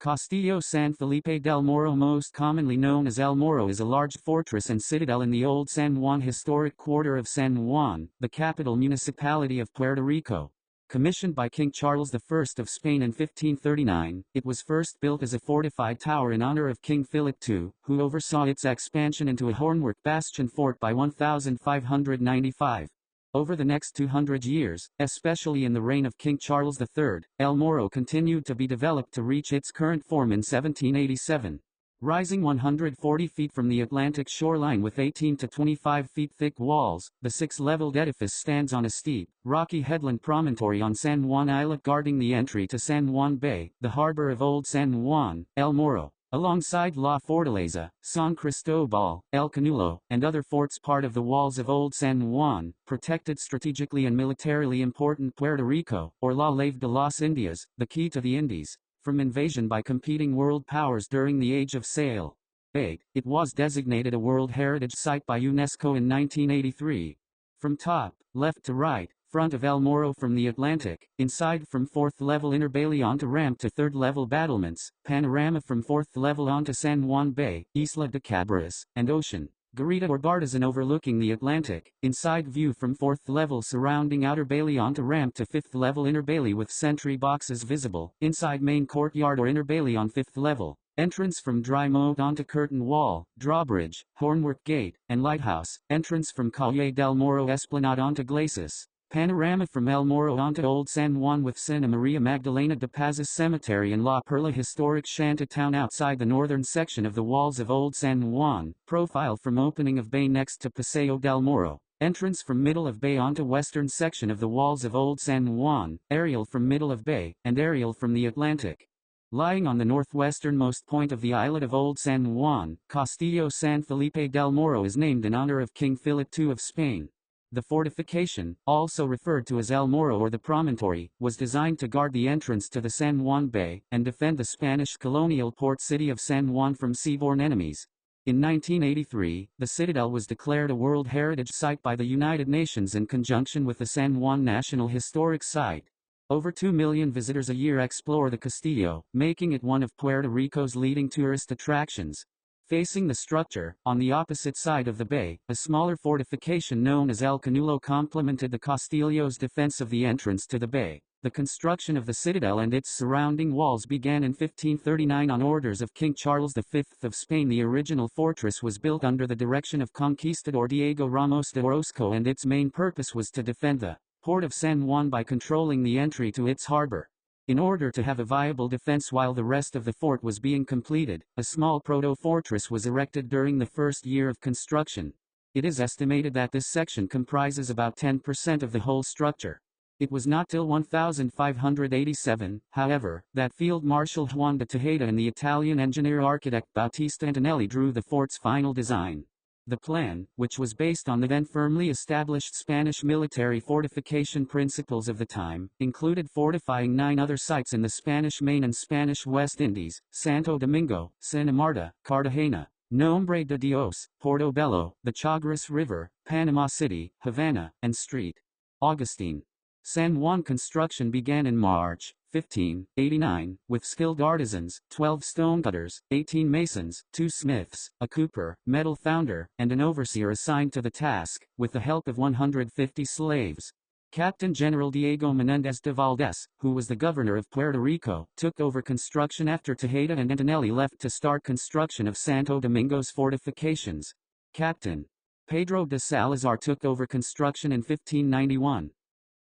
Castillo San Felipe del Morro, most commonly known as El Morro, is a large fortress and citadel in the old San Juan historic quarter of San Juan, the capital municipality of Puerto Rico. Commissioned by King Charles I of Spain in 1539, it was first built as a fortified tower in honor of King Philip II, who oversaw its expansion into a hornwork bastion fort by 1595. Over the next 200 years, especially in the reign of King Charles III, El Morro continued to be developed to reach its current form in 1787. Rising 140 feet from the Atlantic shoreline with 18 to 25 feet thick walls, the six-leveled edifice stands on a steep, rocky headland promontory on San Juan Islet guarding the entry to San Juan Bay, the harbor of Old San Juan, El Morro. Alongside La Fortaleza, San Cristobal, El Canulo, and other forts part of the walls of Old San Juan, protected strategically and militarily important Puerto Rico, or La Llave de las Indias, the key to the Indies, from invasion by competing world powers during the Age of Sail. 8. It was designated a World Heritage Site by UNESCO in 1983. From top, left to right, front of El Morro from the Atlantic, inside from 4th level inner bailey onto ramp to 3rd level battlements, panorama from 4th level onto San Juan Bay, Isla de Cabras, and ocean. Garita or bartizan overlooking the Atlantic, inside view from 4th level surrounding outer bailey onto ramp to 5th level inner bailey with sentry boxes visible, inside main courtyard or inner bailey on 5th level. Entrance from dry moat onto curtain wall, drawbridge, hornwork gate, and lighthouse. Entrance from Calle del Morro Esplanade onto glacis. Panorama from El Morro onto Old San Juan with Santa Maria Magdalena de Paz's Cemetery and La Perla historic shantytown outside the northern section of the walls of Old San Juan. Profile from opening of bay next to Paseo del Morro. Entrance from middle of bay onto western section of the walls of Old San Juan. Aerial from middle of bay, and aerial from the Atlantic. Lying on the northwesternmost point of the islet of Old San Juan, Castillo San Felipe del Morro is named in honor of King Philip II of Spain. The fortification, also referred to as El Morro or the promontory, was designed to guard the entrance to the San Juan Bay and defend the Spanish colonial port city of San Juan from seaborne enemies. In 1983, the citadel was declared a World Heritage Site by the United Nations in conjunction with the San Juan National Historic Site. Over 2 million visitors a year explore the Castillo, making it one of Puerto Rico's leading tourist attractions. Facing the structure, on the opposite side of the bay, a smaller fortification known as El Canulo complemented the Castillo's defense of the entrance to the bay. The construction of the citadel and its surrounding walls began in 1539 on orders of King Charles V of Spain. The original fortress was built under the direction of Conquistador Diego Ramos de Orozco, and its main purpose was to defend the port of San Juan by controlling the entry to its harbor. In order to have a viable defense while the rest of the fort was being completed, a small proto-fortress was erected during the first year of construction. It is estimated that this section comprises about 10% of the whole structure. It was not till 1587, however, that Field Marshal Juan de Tejeda and the Italian engineer-architect Bautista Antonelli drew the fort's final design. The plan, which was based on the then firmly established Spanish military fortification principles of the time, included fortifying 9 other sites in the Spanish Main and Spanish West Indies: Santo Domingo, Santa Marta, Cartagena, Nombre de Dios, Portobello, the Chagres River, Panama City, Havana, and St. Augustine. San Juan construction began in March 1589, with skilled artisans, 12 stonecutters, 18 masons, 2 smiths, a cooper, metal founder, and an overseer assigned to the task, with the help of 150 slaves. Captain General Diego Menendez de Valdez, who was the governor of Puerto Rico, took over construction after Tejeda and Antonelli left to start construction of Santo Domingo's fortifications. Captain Pedro de Salazar took over construction in 1591.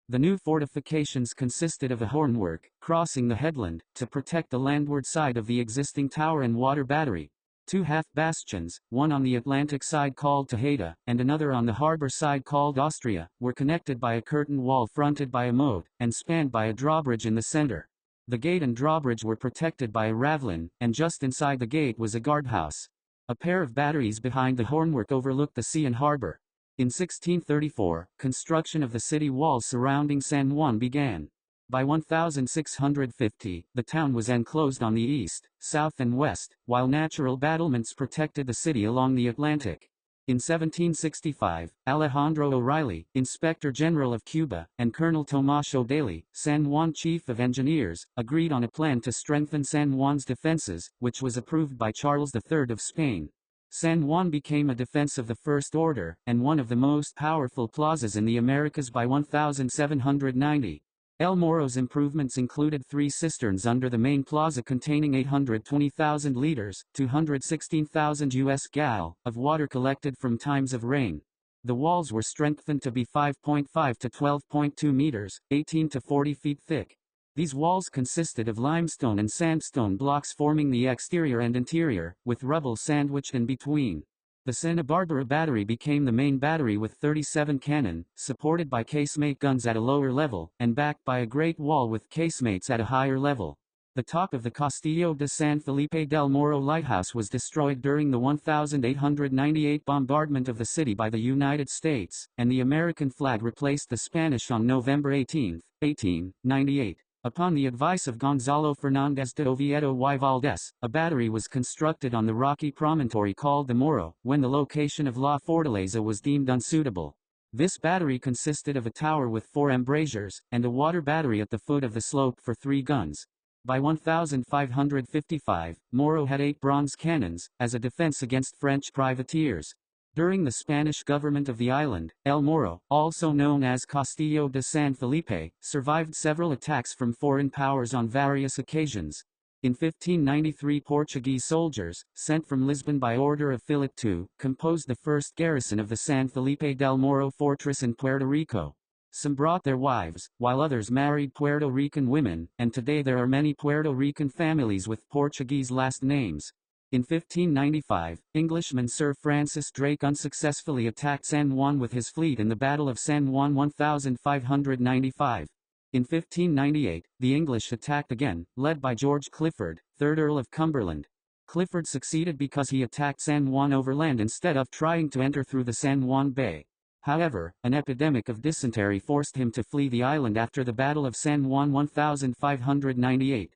The new fortifications consisted of a hornwork, crossing the headland, to protect the landward side of the existing tower and water battery. 2 half-bastions, one on the Atlantic side called Tejeda, and another on the harbor side called Austria, were connected by a curtain wall fronted by a moat, and spanned by a drawbridge in the center. The gate and drawbridge were protected by a ravelin, and just inside the gate was a guardhouse. A pair of batteries behind the hornwork overlooked the sea and harbor. In 1634, construction of the city walls surrounding San Juan began. By 1650, the town was enclosed on the east, south and west, while natural battlements protected the city along the Atlantic. In 1765, Alejandro O'Reilly, Inspector General of Cuba, and Colonel Tomas O'Daly, San Juan Chief of Engineers, agreed on a plan to strengthen San Juan's defenses, which was approved by Charles III of Spain. San Juan became a defense of the first order, and one of the most powerful plazas in the Americas by 1790. El Morro's improvements included 3 cisterns under the main plaza containing 820,000 liters, 216,000 US gal, of water collected from times of rain. The walls were strengthened to be 5.5 to 12.2 meters, 18 to 40 feet thick. These walls consisted of limestone and sandstone blocks forming the exterior and interior, with rubble sandwiched in between. The Santa Barbara battery became the main battery with 37 cannon, supported by casemate guns at a lower level, and backed by a great wall with casemates at a higher level. The top of the Castillo de San Felipe del Morro lighthouse was destroyed during the 1898 bombardment of the city by the United States, and the American flag replaced the Spanish on November 18, 1898. Upon the advice of Gonzalo Fernández de Oviedo y Valdés, a battery was constructed on the rocky promontory called the Morro, when the location of La Fortaleza was deemed unsuitable. This battery consisted of a tower with 4 embrasures, and a water battery at the foot of the slope for 3 guns. By 1555, Morro had 8 bronze cannons, as a defense against French privateers. During the Spanish government of the island, El Morro, also known as Castillo de San Felipe, survived several attacks from foreign powers on various occasions. In 1593, Portuguese soldiers, sent from Lisbon by order of Philip II, composed the first garrison of the San Felipe del Morro fortress in Puerto Rico. Some brought their wives, while others married Puerto Rican women, and today there are many Puerto Rican families with Portuguese last names. In 1595, Englishman Sir Francis Drake unsuccessfully attacked San Juan with his fleet in the Battle of San Juan 1595. In 1598, the English attacked again, led by George Clifford, 3rd Earl of Cumberland. Clifford succeeded because he attacked San Juan overland instead of trying to enter through the San Juan Bay. However, an epidemic of dysentery forced him to flee the island after the Battle of San Juan 1598.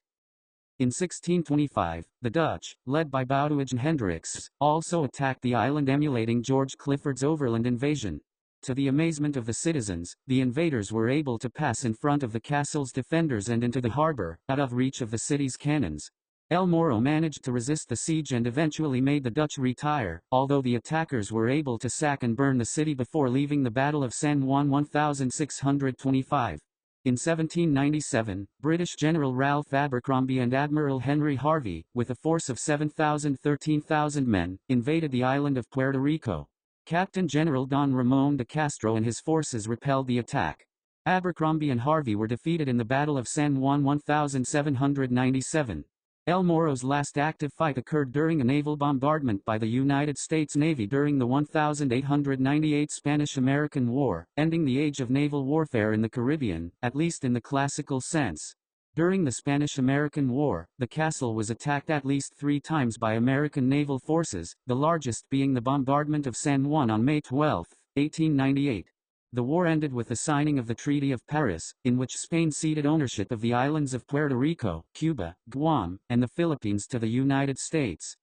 In 1625, the Dutch, led by Boudewijn Hendricks, also attacked the island emulating George Clifford's overland invasion. To the amazement of the citizens, the invaders were able to pass in front of the castle's defenders and into the harbor, out of reach of the city's cannons. El Morro managed to resist the siege and eventually made the Dutch retire, although the attackers were able to sack and burn the city before leaving the Battle of San Juan 1625. In 1797, British General Ralph Abercrombie and Admiral Henry Harvey, with a force of 13,000 men, invaded the island of Puerto Rico. Captain General Don Ramon de Castro and his forces repelled the attack. Abercrombie and Harvey were defeated in the Battle of San Juan 1797. El Morro's last active fight occurred during a naval bombardment by the United States Navy during the 1898 Spanish-American War, ending the age of naval warfare in the Caribbean, at least in the classical sense. During the Spanish-American War, the castle was attacked at least 3 times by American naval forces, the largest being the bombardment of San Juan on May 12, 1898. The war ended with the signing of the Treaty of Paris, in which Spain ceded ownership of the islands of Puerto Rico, Cuba, Guam, and the Philippines to the United States.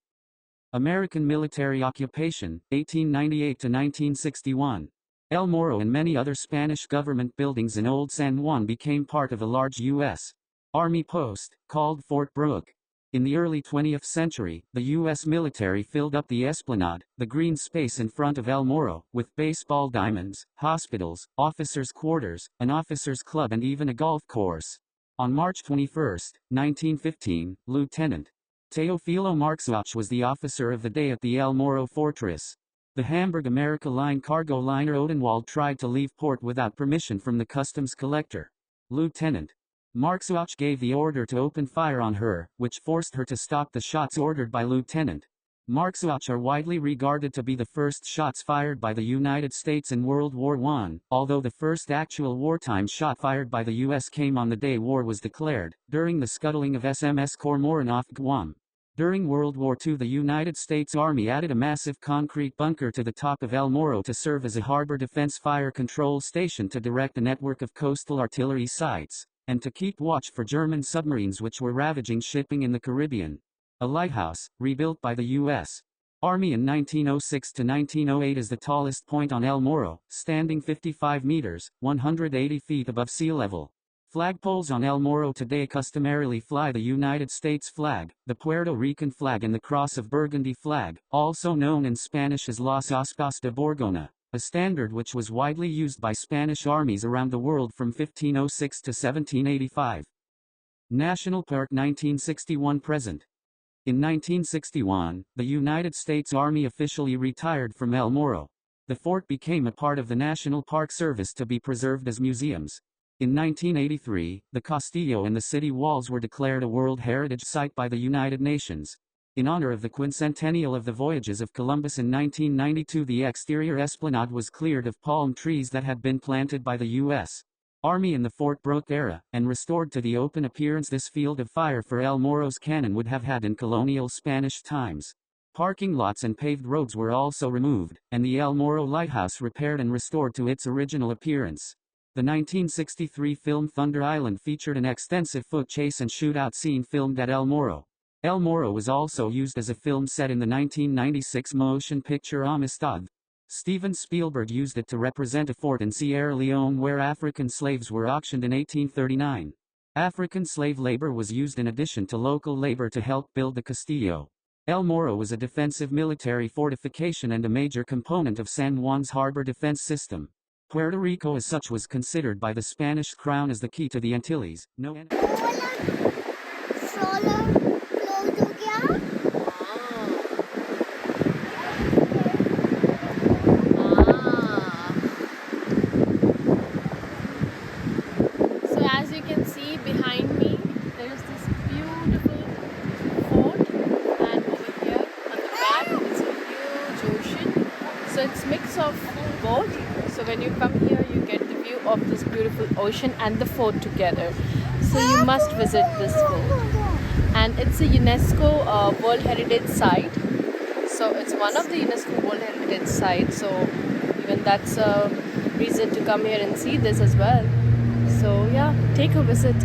American military occupation, 1898 to 1961. El Morro and many other Spanish government buildings in Old San Juan became part of a large U.S. Army post, called Fort Brooke. In the early 20th century, the U.S. military filled up the esplanade, the green space in front of El Morro, with baseball diamonds, hospitals, officers' quarters, an officers' club and even a golf course. On March 21, 1915, Lieutenant Teofilo Marxuach was the officer of the day at the El Morro fortress. The Hamburg America Line cargo liner Odenwald tried to leave port without permission from the customs collector. Lieutenant Marxuach gave the order to open fire on her, which forced her to stop the shots ordered by Lieutenant Marxuach are widely regarded to be the first shots fired by the United States in World War I, although the first actual wartime shot fired by the U.S. came on the day war was declared, during the scuttling of SMS Cormoran off Guam. During World War II, the United States Army added a massive concrete bunker to the top of El Morro to serve as a harbor defense fire control station to direct a network of coastal artillery sites, and to keep watch for German submarines which were ravaging shipping in the Caribbean. A lighthouse, rebuilt by the U.S. Army in 1906 to 1908 is the tallest point on El Morro, standing 55 meters, 180 feet above sea level. Flagpoles on El Morro today customarily fly the United States flag, the Puerto Rican flag and the Cross of Burgundy flag, also known in Spanish as Las Aspas de Borgona, a standard which was widely used by Spanish armies around the world from 1506 to 1785. National Park 1961-present. In 1961, the United States Army officially retired from El Morro. The fort became a part of the National Park Service to be preserved as museums. In 1983, the Castillo and the city walls were declared a World Heritage Site by the United Nations. In honor of the quincentennial of the voyages of Columbus in 1992, the exterior esplanade was cleared of palm trees that had been planted by the U.S. Army in the Fort Brooke era, and restored to the open appearance this field of fire for El Morro's cannon would have had in colonial Spanish times. Parking lots and paved roads were also removed, and the El Morro Lighthouse repaired and restored to its original appearance. The 1963 film Thunder Island featured an extensive foot chase and shootout scene filmed at El Morro. El Morro was also used as a film set in the 1996 motion picture Amistad. Steven Spielberg used it to represent a fort in Sierra Leone where African slaves were auctioned in 1839. African slave labor was used in addition to local labor to help build the Castillo. El Morro was a defensive military fortification and a major component of San Juan's harbor defense system. Puerto Rico as such was considered by the Spanish crown as the key to the Antilles. So as you can see behind me, there is this beautiful fort, and over here on the back is a huge ocean. So it's mix of both. So when you come here, you get the view of this beautiful ocean and the fort together. So you must visit this fort. And it's a UNESCO World Heritage Site. So it's one of the UNESCO World Heritage Sites. So even that's a reason to come here and see this as well. So yeah, take a visit.